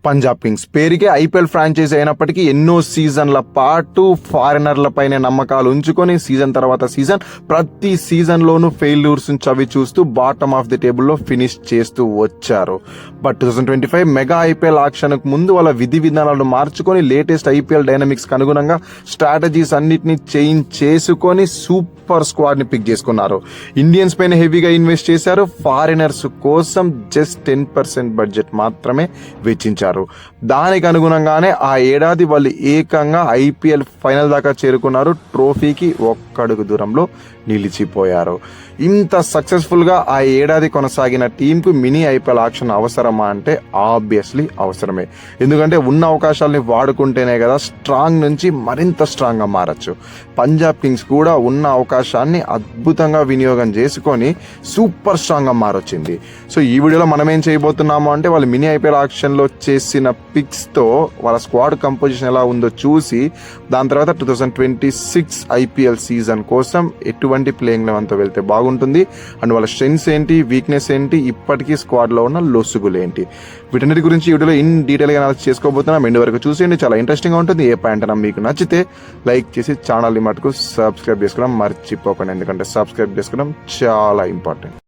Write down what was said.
Punjab Kings పేరుకే IPL franchise అయినప్పటికీ ఎన్నో సీజన్ల పాటు ఫారినర్ల పైన నమ్మకాలు ఉంచుకొని సీజన్ తర్వాత సీజన్ ప్రతి సీజన్లోనూ ఫెయిల్యూర్స్ చవి చూస్తూ బాటమ్ ఆఫ్ ది టేబుల్లో ఫినిష్ చేస్తూ వచ్చారు. బట్ 2025 మెగా ఐపీఎల్ ఆక్షన్కు ముందు వాళ్ళ విధి విధానాలను మార్చుకొని లేటెస్ట్ ఐపీఎల్ డైనమిక్స్కి అనుగుణంగా స్ట్రాటజీస్ అన్నిటిని చేంజ్ చేసుకొని సూపర్ స్క్వాడ్ ని పిక్ చేసుకున్నారు. ఇండియన్స్ పైన హెవీగా ఇన్వెస్ట్ చేశారు. ఫారినర్స్ కోసం జస్ట్ 10% బడ్జెట్ మాత్రమే వెచ్చించారు. దానికి అనుగుణంగానే ఆ ఏడాది వాళ్ళు ఏకంగా ఐపీఎల్ ఫైనల్ దాకా చేరుకున్నారు. ట్రోఫీకి ఒక్కడుగు దూరంలో నిలిచిపోయారు. ఇంత సక్సెస్ఫుల్ గా ఆ ఏడాది కొనసాగిన టీంకు మినీ ఐపీఎల్ ఆక్షన్ అవసరమా అంటే ఆబ్వియస్లీ అవసరమే. ఎందుకంటే ఉన్న అవకాశాలని వాడుకుంటేనే కదా స్ట్రాంగ్ నుంచి మరింత స్ట్రాంగ్ గా మారచ్చు. పంజాబ్ కింగ్స్ కూడా ఉన్న అవకాశాన్ని అద్భుతంగా వినియోగం చేసుకొని సూపర్ స్ట్రాంగ్ గా మారొచ్చింది. సో ఈ వీడియోలో మనం ఏం చేయబోతున్నాము అంటే వాళ్ళు మినీ ఐపీఎల్ ఆక్షన్ లో చేసిన పిక్స్ తో వాళ్ళ స్క్వాడ్ కంపోజిషన్ ఎలా ఉందో చూసి దాని తర్వాత 2026 ఐపీఎల్ సీజన్ కోసం ఎటువంటి ప్లేయింగ్ లెవెన్తో వెళ్తే బాగుంటుంది అండ్ వాళ్ళ స్ట్రెంగ్స్ ఏంటి, వీక్నెస్ ఏంటి, ఇప్పటికీ స్క్వాడ్ లో ఉన్న లొసుగులు ఏంటి, వీటన్నిటి గురించి ఈ వీడియోలో ఇన్ డీటెయిల్ గా అనాలిసిస్ చేసుకోబోతున్నాం. ఎండ్ వరకు చూసేయండి, చాలా ఇంట్రెస్టింగ్ గా ఉంటుంది. ఏ పాయింట్ అయినా మీకు నచ్చితే లైక్ చేసి ఛానల్ ని మటుకు సబ్స్క్రైబ్ చేసుకోవడం మర్చిపోకండి, ఎందుకంటే సబ్స్క్రైబ్ చేసుకోవడం చాలా ఇంపార్టెంట్.